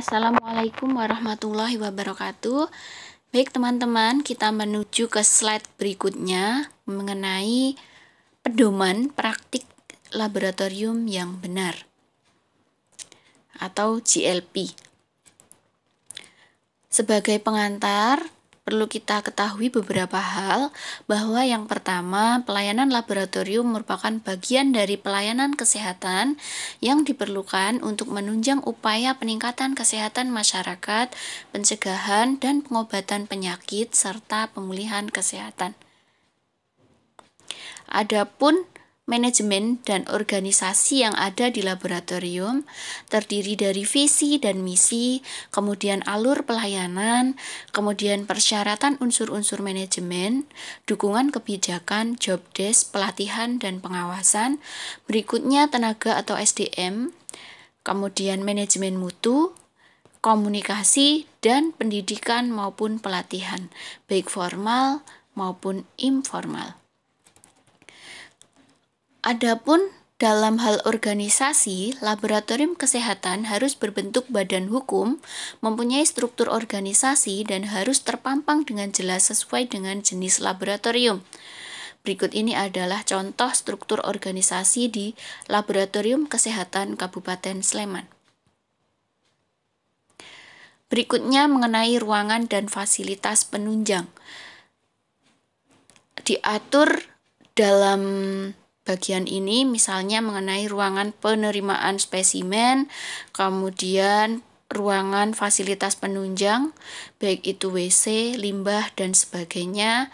Assalamualaikum warahmatullahi wabarakatuh. Baik teman-teman, kita menuju ke slide berikutnya mengenai pedoman praktik laboratorium yang benar atau GLP. Sebagai pengantar, perlu kita ketahui beberapa hal, bahwa yang pertama, pelayanan laboratorium merupakan bagian dari pelayanan kesehatan yang diperlukan untuk menunjang upaya peningkatan kesehatan masyarakat, pencegahan dan pengobatan penyakit, serta pemulihan kesehatan. Adapun manajemen dan organisasi yang ada di laboratorium terdiri dari visi dan misi, kemudian alur pelayanan, kemudian persyaratan unsur-unsur manajemen, dukungan kebijakan, job desk, pelatihan dan pengawasan, berikutnya tenaga atau SDM, kemudian manajemen mutu, komunikasi, dan pendidikan maupun pelatihan, baik formal maupun informal. Adapun dalam hal organisasi, laboratorium kesehatan harus berbentuk badan hukum, mempunyai struktur organisasi, dan harus terpampang dengan jelas sesuai dengan jenis laboratorium. Berikut ini adalah contoh struktur organisasi di Laboratorium Kesehatan Kabupaten Sleman. Berikutnya mengenai ruangan dan fasilitas penunjang. Diatur dalam bagian ini misalnya mengenai ruangan penerimaan spesimen, kemudian ruangan fasilitas penunjang, baik itu WC, limbah, dan sebagainya.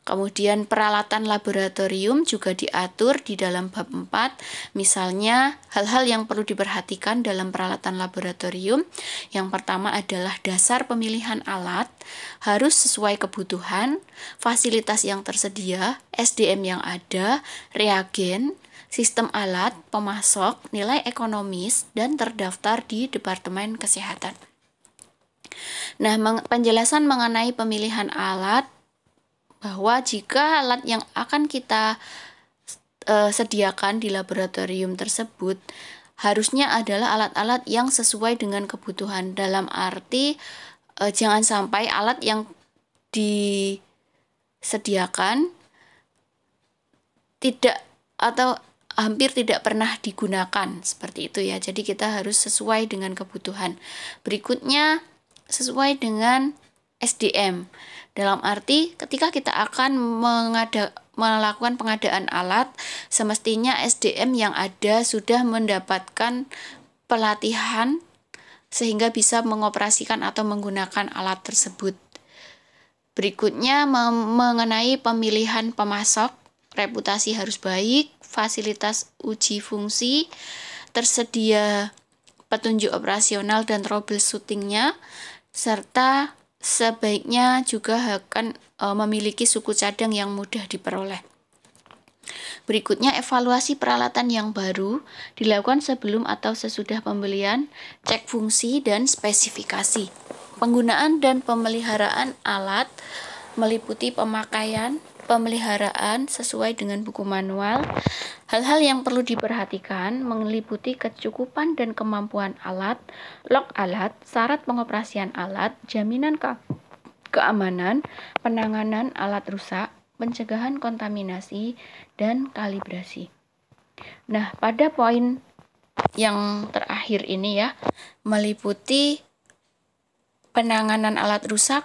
Kemudian peralatan laboratorium juga diatur di dalam bab 4, misalnya hal-hal yang perlu diperhatikan dalam peralatan laboratorium. Yang pertama adalah dasar pemilihan alat, harus sesuai kebutuhan, fasilitas yang tersedia, SDM yang ada, reagen, sistem alat, pemasok, nilai ekonomis, dan terdaftar di Departemen Kesehatan. Nah, penjelasan mengenai pemilihan alat, bahwa jika alat yang akan kita sediakan di laboratorium tersebut harusnya adalah alat-alat yang sesuai dengan kebutuhan, dalam arti jangan sampai alat yang disediakan tidak atau hampir tidak pernah digunakan, seperti itu ya. Jadi kita harus sesuai dengan kebutuhan. Berikutnya sesuai dengan SDM. Dalam arti ketika kita akan melakukan pengadaan alat, semestinya SDM yang ada sudah mendapatkan pelatihan sehingga bisa mengoperasikan atau menggunakan alat tersebut. Berikutnya mengenai pemilihan pemasok, reputasi harus baik, fasilitas uji fungsi, tersedia petunjuk operasional dan troubleshooting-nya, serta sebaiknya juga akan memiliki suku cadang yang mudah diperoleh. Berikutnya, evaluasi peralatan yang baru dilakukan sebelum atau sesudah pembelian, cek fungsi dan spesifikasi. Penggunaan dan pemeliharaan alat meliputi pemakaian, pemeliharaan sesuai dengan buku manual. Hal-hal yang perlu diperhatikan meliputi kecukupan dan kemampuan alat, log alat, syarat pengoperasian alat, jaminan keamanan, penanganan alat rusak, pencegahan kontaminasi, dan kalibrasi. Nah, pada poin yang terakhir ini ya, meliputi penanganan alat rusak,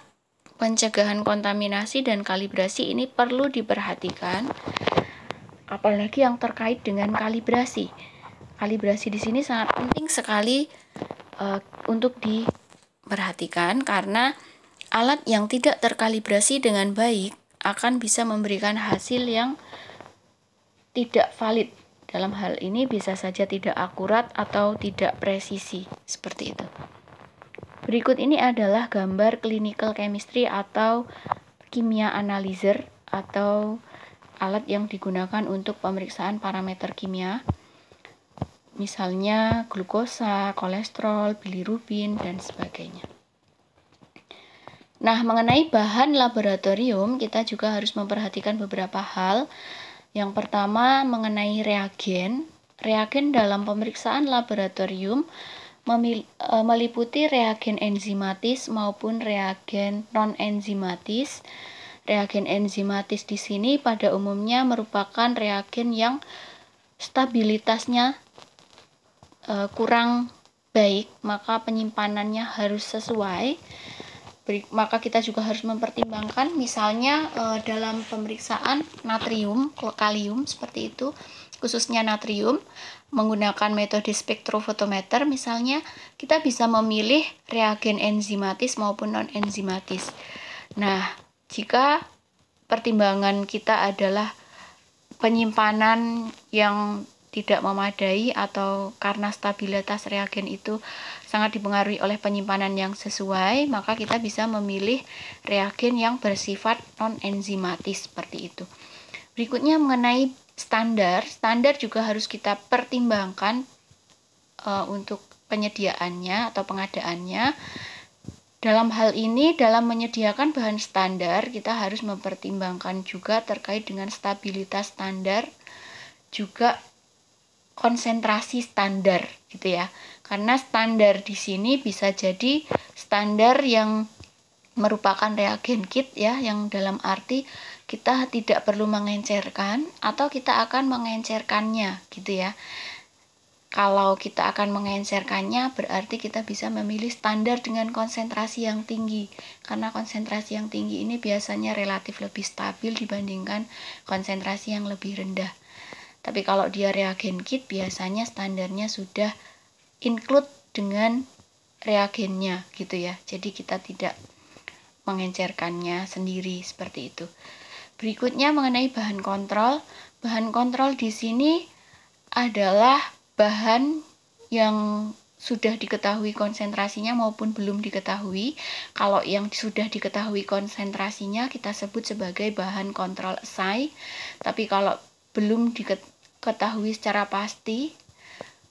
pencegahan kontaminasi, dan kalibrasi ini perlu diperhatikan, apalagi yang terkait dengan kalibrasi. Kalibrasi di sini sangat penting sekali untuk diperhatikan, karena alat yang tidak terkalibrasi dengan baik akan bisa memberikan hasil yang tidak valid. Dalam hal ini bisa saja tidak akurat atau tidak presisi, seperti itu. Berikut ini adalah gambar clinical chemistry atau kimia analyzer atau alat yang digunakan untuk pemeriksaan parameter kimia, misalnya glukosa, kolesterol, bilirubin, dan sebagainya. Nah, mengenai bahan laboratorium, kita juga harus memperhatikan beberapa hal. Yang pertama, mengenai reagen. Reagen dalam pemeriksaan laboratorium meliputi reagen enzimatis maupun reagen non-enzimatis. Reagen enzimatis di sini pada umumnya merupakan reagen yang stabilitasnya kurang baik, maka penyimpanannya harus sesuai. Maka kita juga harus mempertimbangkan misalnya dalam pemeriksaan natrium, kalium seperti itu, khususnya natrium, menggunakan metode spektrofotometer misalnya, kita bisa memilih reagen enzimatis maupun non-enzimatis. Nah, jika pertimbangan kita adalah penyimpanan yang tidak memadai atau karena stabilitas reagen itu sangat dipengaruhi oleh penyimpanan yang sesuai, maka kita bisa memilih reagen yang bersifat non-enzimatis seperti itu. Berikutnya mengenai standar juga harus kita pertimbangkan untuk penyediaannya atau pengadaannya. Dalam hal ini, dalam menyediakan bahan standar, kita harus mempertimbangkan juga terkait dengan stabilitas standar, juga konsentrasi standar, gitu ya. Karena standar di sini bisa jadi standar yang merupakan reagen kit ya, yang dalam arti kita tidak perlu mengencerkan atau kita akan mengencerkannya, gitu ya. Kalau kita akan mengencerkannya, berarti kita bisa memilih standar dengan konsentrasi yang tinggi. Karena konsentrasi yang tinggi ini biasanya relatif lebih stabil dibandingkan konsentrasi yang lebih rendah. Tapi kalau dia reagen kit, biasanya standarnya sudah include dengan reagennya, gitu ya. Jadi kita tidak mengencerkannya sendiri seperti itu. Berikutnya mengenai bahan kontrol. Bahan kontrol di sini adalah bahan yang sudah diketahui konsentrasinya maupun belum diketahui. Kalau yang sudah diketahui konsentrasinya kita sebut sebagai bahan kontrol assay. Tapi kalau belum diketahui secara pasti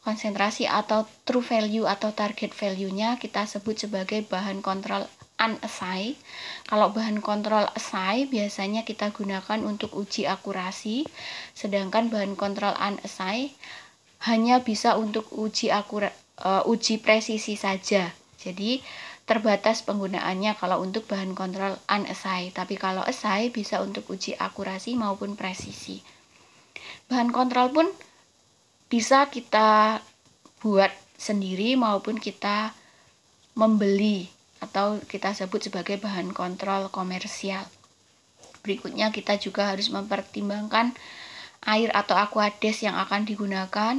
konsentrasi atau true value atau target value-nya, kita sebut sebagai bahan kontrol unassay. Kalau bahan kontrol assay biasanya kita gunakan untuk uji akurasi, sedangkan bahan kontrol unassay hanya bisa untuk uji presisi saja. Jadi terbatas penggunaannya kalau untuk bahan kontrol unassay. Tapi kalau assay bisa untuk uji akurasi maupun presisi. Bahan kontrol pun bisa kita buat sendiri maupun kita membeli atau kita sebut sebagai bahan kontrol komersial. Berikutnya kita juga harus mempertimbangkan air atau aquades yang akan digunakan.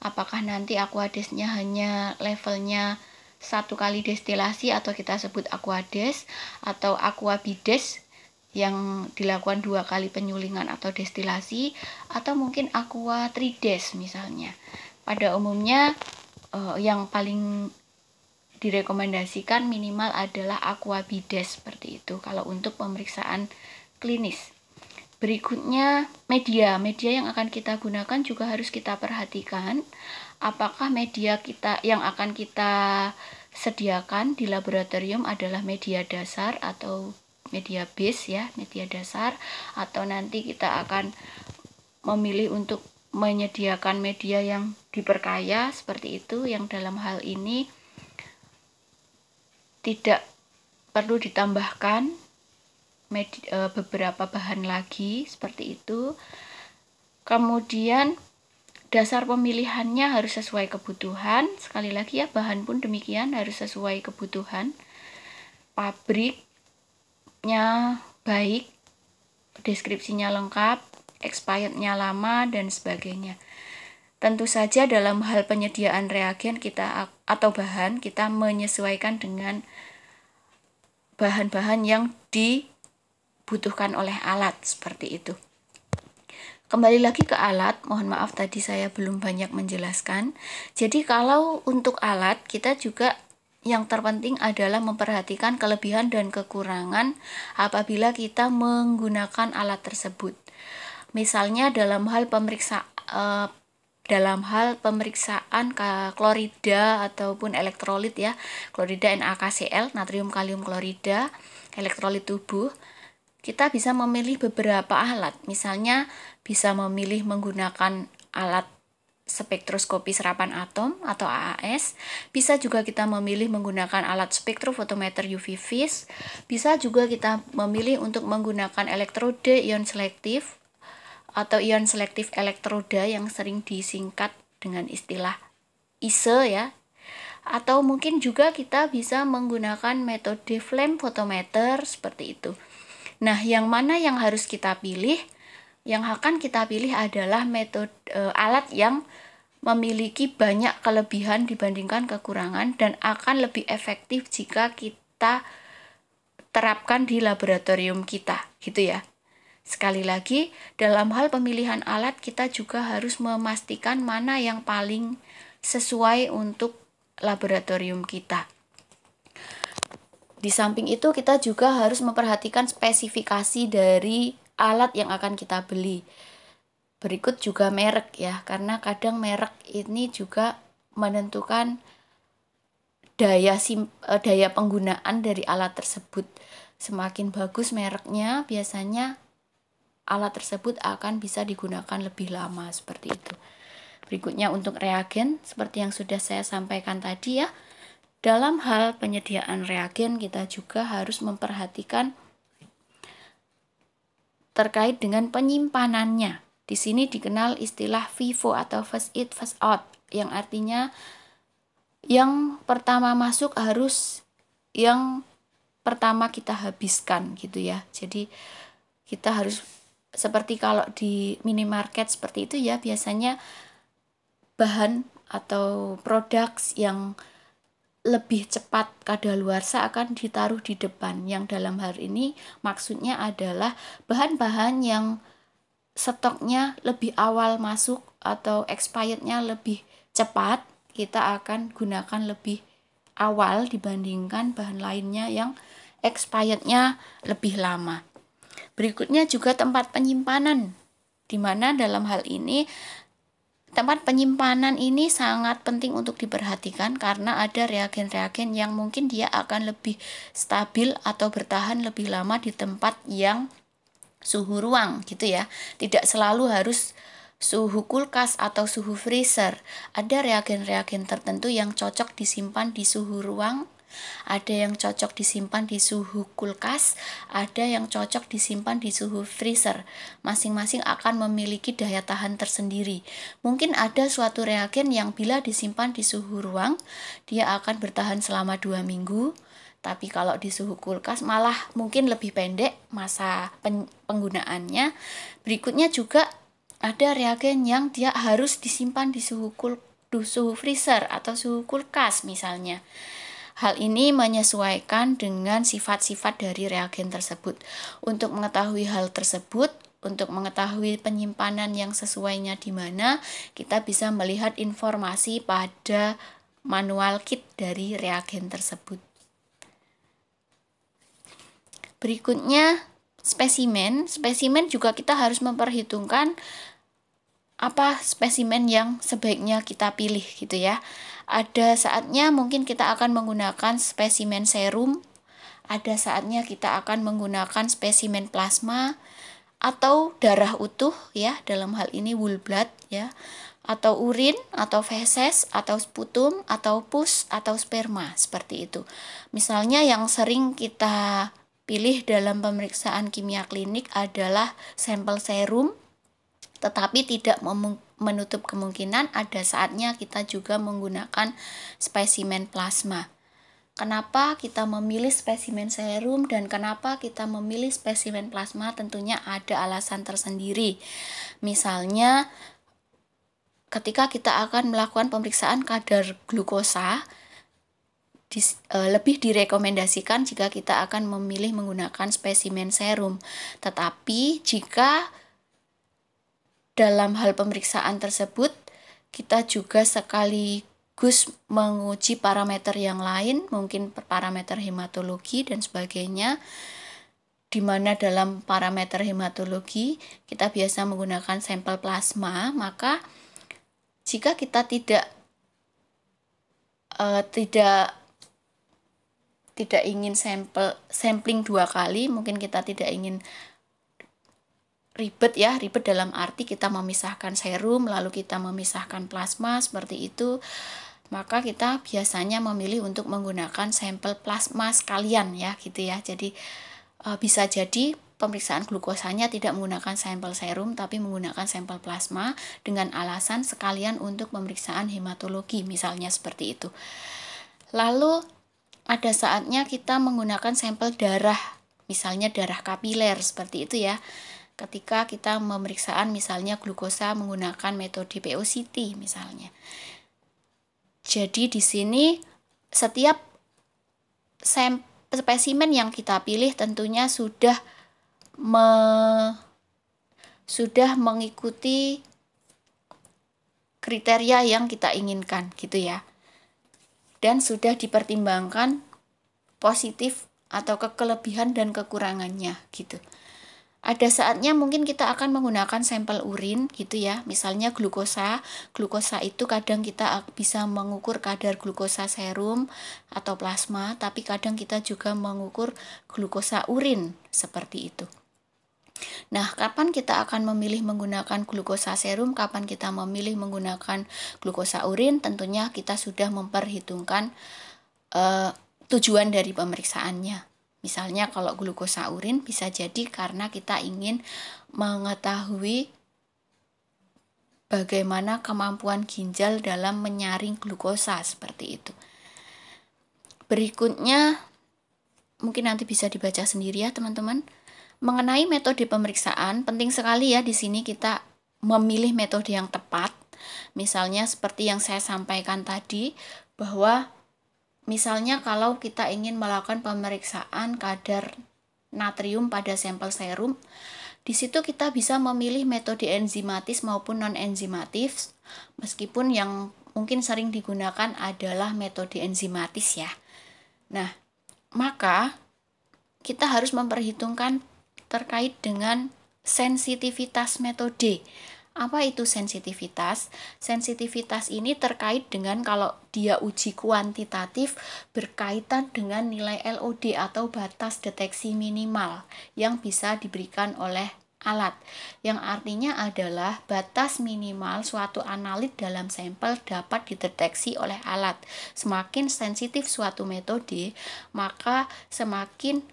Apakah nanti aquadesnya hanya levelnya 1 kali destilasi atau kita sebut aquades, atau aquabides yang dilakukan 2 kali penyulingan atau destilasi, atau mungkin aqua trides misalnya. Pada umumnya yang paling direkomendasikan minimal adalah aquabides seperti itu kalau untuk pemeriksaan klinis. Berikutnya media yang akan kita gunakan juga harus kita perhatikan apakah media kita yang akan kita sediakan di laboratorium adalah media dasar atau media base ya, media dasar, atau nanti kita akan memilih untuk menyediakan media yang diperkaya seperti itu, yang dalam hal ini tidak perlu ditambahkan beberapa bahan lagi seperti itu. Kemudian dasar pemilihannya harus sesuai kebutuhan. Sekali lagi ya, bahan pun demikian harus sesuai kebutuhan. Pabriknya baik, deskripsinya lengkap, expirednya lama dan sebagainya. Tentu saja dalam hal penyediaan reagen kita atau bahan, kita menyesuaikan dengan bahan-bahan yang dibutuhkan oleh alat seperti itu. Kembali lagi ke alat, mohon maaf tadi saya belum banyak menjelaskan. Jadi kalau untuk alat, kita juga yang terpenting adalah memperhatikan kelebihan dan kekurangan apabila kita menggunakan alat tersebut. Misalnya dalam hal pemeriksaan klorida ataupun elektrolit ya, klorida NaCl, natrium kalium klorida, elektrolit tubuh, kita bisa memilih beberapa alat. Misalnya bisa memilih menggunakan alat spektroskopi serapan atom atau AAS. Bisa juga kita memilih menggunakan alat spektrofotometer UV vis. Bisa juga kita memilih untuk menggunakan elektroda ion selektif atau ion selektif elektroda yang sering disingkat dengan istilah ISE ya. Atau mungkin juga kita bisa menggunakan metode flame photometer seperti itu. Nah, yang mana yang harus kita pilih? Yang akan kita pilih adalah metode alat yang memiliki banyak kelebihan dibandingkan kekurangan dan akan lebih efektif jika kita terapkan di laboratorium kita, gitu ya. Sekali lagi, dalam hal pemilihan alat kita juga harus memastikan mana yang paling sesuai untuk laboratorium kita. Di samping itu kita juga harus memperhatikan spesifikasi dari alat yang akan kita beli. Berikut juga merek ya, karena kadang merek ini juga menentukan daya penggunaan dari alat tersebut. Semakin bagus mereknya, biasanya alat tersebut akan bisa digunakan lebih lama seperti itu. Berikutnya untuk reagen, seperti yang sudah saya sampaikan tadi ya. Dalam hal penyediaan reagen kita juga harus memperhatikan terkait dengan penyimpanannya. Di sini dikenal istilah FIFO atau first in first out, yang artinya yang pertama masuk harus yang pertama kita habiskan gitu ya. Jadi kita harus seperti kalau di minimarket seperti itu ya, biasanya bahan atau produk yang lebih cepat kadaluarsa akan ditaruh di depan, yang dalam hal ini maksudnya adalah bahan-bahan yang stoknya lebih awal masuk atau expirednya lebih cepat, kita akan gunakan lebih awal dibandingkan bahan lainnya yang expirednya lebih lama. Berikutnya juga tempat penyimpanan, di mana dalam hal ini tempat penyimpanan ini sangat penting untuk diperhatikan karena ada reagen-reagen yang mungkin dia akan lebih stabil atau bertahan lebih lama di tempat yang suhu ruang gitu ya. Tidak selalu harus suhu kulkas atau suhu freezer. Ada reagen-reagen tertentu yang cocok disimpan di suhu ruang, ada yang cocok disimpan di suhu kulkas, ada yang cocok disimpan di suhu freezer. Masing-masing akan memiliki daya tahan tersendiri. Mungkin ada suatu reagen yang bila disimpan di suhu ruang, dia akan bertahan selama 2 minggu. Tapi kalau di suhu kulkas malah mungkin lebih pendek masa penggunaannya. Berikutnya juga ada reagen yang dia harus disimpan di suhu freezer atau suhu kulkas misalnya. Hal ini menyesuaikan dengan sifat-sifat dari reagen tersebut. Untuk mengetahui hal tersebut, untuk mengetahui penyimpanan yang sesuainya di mana, kita bisa melihat informasi pada manual kit dari reagen tersebut. Berikutnya, spesimen. Spesimen juga kita harus memperhitungkan apa spesimen yang sebaiknya kita pilih gitu ya. Ada saatnya mungkin kita akan menggunakan spesimen serum, ada saatnya kita akan menggunakan spesimen plasma atau darah utuh ya, dalam hal ini whole blood ya, atau urin atau feses atau sputum atau pus atau sperma seperti itu. Misalnya yang sering kita pilih dalam pemeriksaan kimia klinik adalah sampel serum, tetapi tidak menutup kemungkinan ada saatnya kita juga menggunakan spesimen plasma. Kenapa kita memilih spesimen serum dan kenapa kita memilih spesimen plasma? Tentunya ada alasan tersendiri. Misalnya ketika kita akan melakukan pemeriksaan kadar glukosa, lebih direkomendasikan jika kita akan memilih menggunakan spesimen serum. Tetapi jika dalam hal pemeriksaan tersebut kita juga sekaligus menguji parameter yang lain, mungkin parameter hematologi dan sebagainya, di mana dalam parameter hematologi kita biasa menggunakan sampel plasma. Maka jika kita tidak ingin sampling 2 kali, mungkin kita tidak ingin ribet ya, ribet dalam arti kita memisahkan serum lalu kita memisahkan plasma seperti itu, maka kita biasanya memilih untuk menggunakan sampel plasma sekalian ya gitu ya. Jadi bisa jadi pemeriksaan glukosanya tidak menggunakan sampel serum tapi menggunakan sampel plasma dengan alasan sekalian untuk pemeriksaan hematologi misalnya seperti itu. Lalu ada saatnya kita menggunakan sampel darah, misalnya darah kapiler seperti itu ya. Ketika kita pemeriksaan misalnya glukosa menggunakan metode POCT misalnya. Jadi di sini setiap spesimen yang kita pilih tentunya sudah mengikuti kriteria yang kita inginkan gitu ya. Dan sudah dipertimbangkan positif atau kelebihan dan kekurangannya gitu. Ada saatnya mungkin kita akan menggunakan sampel urin gitu ya. Misalnya glukosa. Glukosa itu kadang kita bisa mengukur kadar glukosa serum atau plasma, tapi kadang kita juga mengukur glukosa urin seperti itu. Nah, kapan kita akan memilih menggunakan glukosa serum, kapan kita memilih menggunakan glukosa urin, tentunya kita sudah memperhitungkan tujuan dari pemeriksaannya. Misalnya kalau glukosa urin bisa jadi karena kita ingin mengetahui bagaimana kemampuan ginjal dalam menyaring glukosa seperti itu. Berikutnya mungkin nanti bisa dibaca sendiri ya teman-teman. Mengenai metode pemeriksaan, penting sekali ya di sini kita memilih metode yang tepat. Misalnya seperti yang saya sampaikan tadi, bahwa misalnya kalau kita ingin melakukan pemeriksaan kadar natrium pada sampel serum, di situ kita bisa memilih metode enzimatis maupun non-enzimatis, meskipun yang mungkin sering digunakan adalah metode enzimatis ya. Nah, maka kita harus memperhitungkan terkait dengan sensitivitas metode. Apa itu sensitivitas? Sensitivitas ini terkait dengan kalau dia uji kuantitatif berkaitan dengan nilai LOD atau batas deteksi minimal yang bisa diberikan oleh alat. Yang artinya adalah batas minimal suatu analit dalam sampel dapat dideteksi oleh alat. Semakin sensitif suatu metode, maka semakin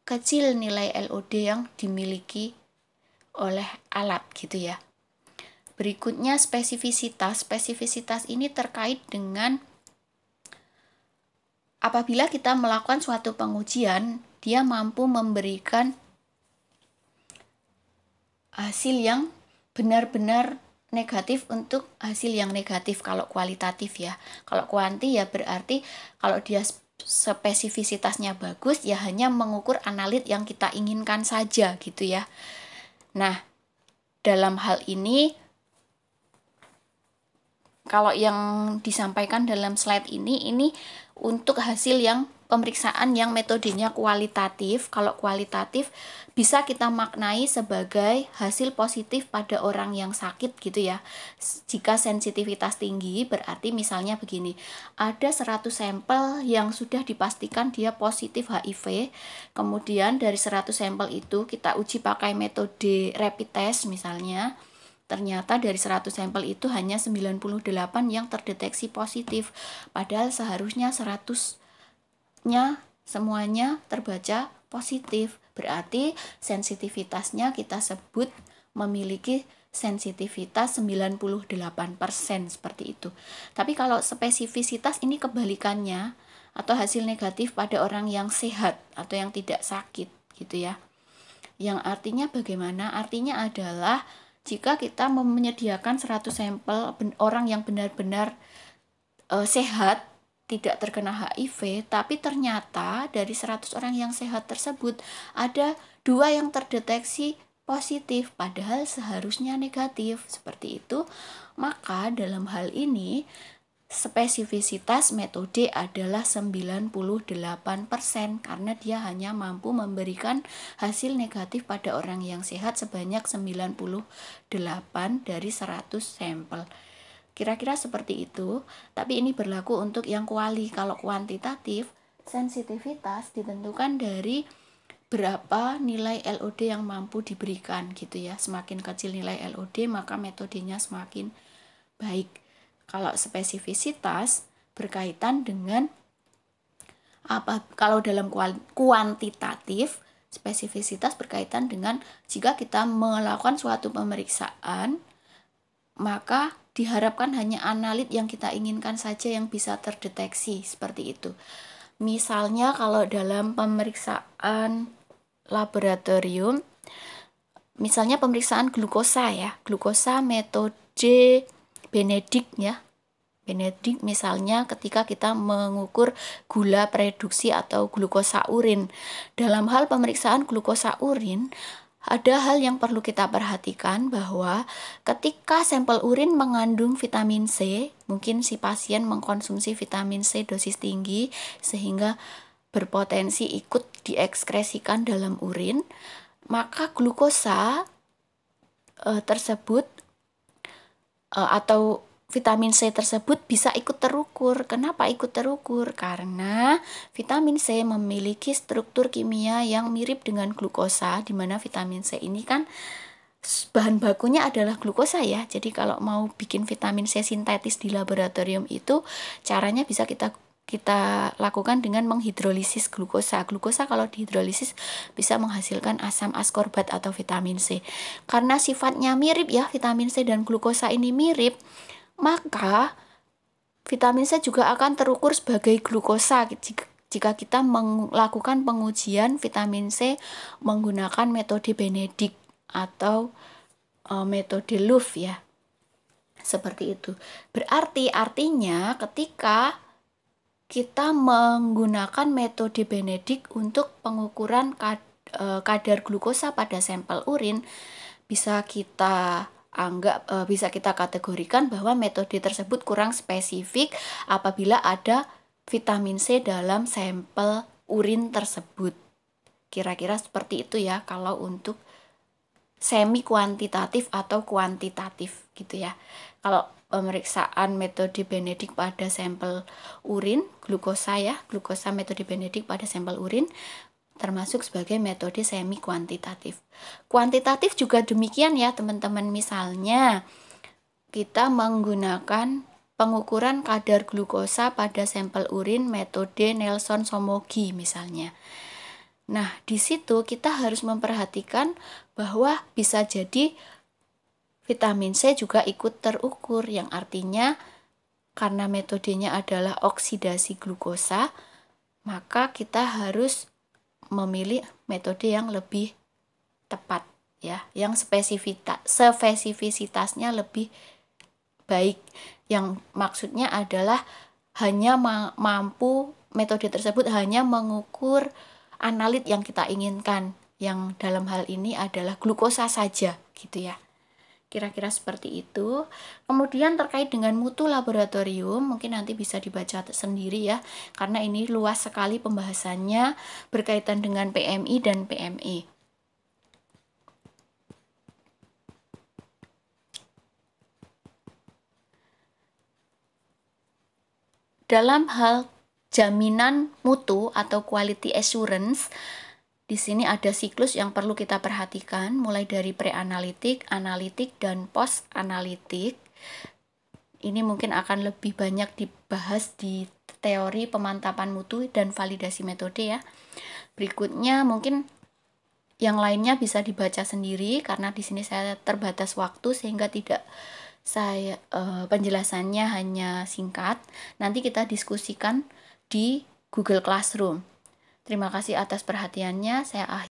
kecil nilai LOD yang dimiliki oleh alat gitu ya. Berikutnya spesifisitas. Spesifisitas ini terkait dengan apabila kita melakukan suatu pengujian, dia mampu memberikan hasil yang benar-benar negatif untuk hasil yang negatif kalau kualitatif ya. Kalau kuanti ya berarti kalau dia spesifisitasnya bagus ya hanya mengukur analit yang kita inginkan saja gitu ya. Nah, dalam hal ini kalau yang disampaikan dalam slide ini untuk hasil yang pemeriksaan yang metodenya kualitatif. Kalau kualitatif bisa kita maknai sebagai hasil positif pada orang yang sakit gitu ya. Jika sensitivitas tinggi berarti misalnya begini, ada 100 sampel yang sudah dipastikan dia positif HIV, kemudian dari 100 sampel itu kita uji pakai metode rapid test misalnya. Ternyata dari 100 sampel itu hanya 98 yang terdeteksi positif, padahal seharusnya 100-nya semuanya terbaca positif. Berarti sensitivitasnya kita sebut memiliki sensitivitas 98% seperti itu. Tapi kalau spesifisitas ini kebalikannya atau hasil negatif pada orang yang sehat atau yang tidak sakit gitu ya. Yang artinya bagaimana? Artinya adalah jika kita menyediakan 100 sampel orang yang benar-benar sehat, tidak terkena HIV, tapi ternyata dari 100 orang yang sehat tersebut ada 2 yang terdeteksi positif, padahal seharusnya negatif. Seperti itu, maka dalam hal ini spesifisitas metode adalah 98% karena dia hanya mampu memberikan hasil negatif pada orang yang sehat sebanyak 98 dari 100 sampel. Kira-kira seperti itu, tapi ini berlaku untuk yang kuali. Kalau kuantitatif, sensitivitas ditentukan dari berapa nilai LOD yang mampu diberikan gitu ya. Semakin kecil nilai LOD maka metodenya semakin baik. Kalau spesifisitas berkaitan dengan apa? Kalau dalam kuantitatif, spesifisitas berkaitan dengan jika kita melakukan suatu pemeriksaan, maka diharapkan hanya analit yang kita inginkan saja yang bisa terdeteksi, seperti itu. Misalnya kalau dalam pemeriksaan laboratorium, misalnya pemeriksaan glukosa ya, glukosa metode Benedict ya. Benedict misalnya ketika kita mengukur gula prereduksi atau glukosa urin. Dalam hal pemeriksaan glukosa urin, ada hal yang perlu kita perhatikan bahwa ketika sampel urin mengandung vitamin C, mungkin si pasien mengkonsumsi vitamin C dosis tinggi sehingga berpotensi ikut diekskresikan dalam urin, maka glukosa tersebut atau vitamin C tersebut bisa ikut terukur. Kenapa ikut terukur? Karena vitamin C memiliki struktur kimia yang mirip dengan glukosa, di mana vitamin C ini kan bahan bakunya adalah glukosa ya. Jadi kalau mau bikin vitamin C sintetis di laboratorium itu caranya bisa kita lakukan dengan menghidrolisis glukosa. Glukosa kalau dihidrolisis bisa menghasilkan asam askorbat atau vitamin C. Karena sifatnya mirip ya, vitamin C dan glukosa ini mirip, maka vitamin C juga akan terukur sebagai glukosa jika kita melakukan pengujian vitamin C menggunakan metode Benedict atau metode Loeff ya. Seperti itu. Artinya ketika kita menggunakan metode Benedict untuk pengukuran kadar glukosa pada sampel urin, bisa kita bisa kita kategorikan bahwa metode tersebut kurang spesifik apabila ada vitamin C dalam sampel urin tersebut. Kira-kira seperti itu ya kalau untuk semi kuantitatif atau kuantitatif gitu ya. Kalau pemeriksaan metode Benedict pada sampel urin, glukosa ya, glukosa metode Benedict pada sampel urin termasuk sebagai metode semi kuantitatif. Kuantitatif juga demikian ya teman-teman. Misalnya kita menggunakan pengukuran kadar glukosa pada sampel urin metode Nelson-Somogyi misalnya. Nah, di situ kita harus memperhatikan bahwa bisa jadi vitamin C juga ikut terukur, yang artinya karena metodenya adalah oksidasi glukosa, maka kita harus memilih metode yang lebih tepat ya, yang spesifisitasnya lebih baik. Yang maksudnya adalah hanya metode tersebut hanya mengukur analit yang kita inginkan, yang dalam hal ini adalah glukosa saja gitu ya. Kira-kira seperti itu. Kemudian terkait dengan mutu laboratorium, mungkin nanti bisa dibaca sendiri ya, karena ini luas sekali pembahasannya berkaitan dengan PMI dan PME. Dalam hal jaminan mutu atau quality assurance, di sini ada siklus yang perlu kita perhatikan, mulai dari pre-analitik, analitik, dan post-analitik. Ini mungkin akan lebih banyak dibahas di teori pemantapan mutu dan validasi metode ya. Berikutnya mungkin yang lainnya bisa dibaca sendiri, karena di sini saya terbatas waktu sehingga penjelasannya hanya singkat. Nanti kita diskusikan di Google Classroom. Terima kasih atas perhatiannya. Saya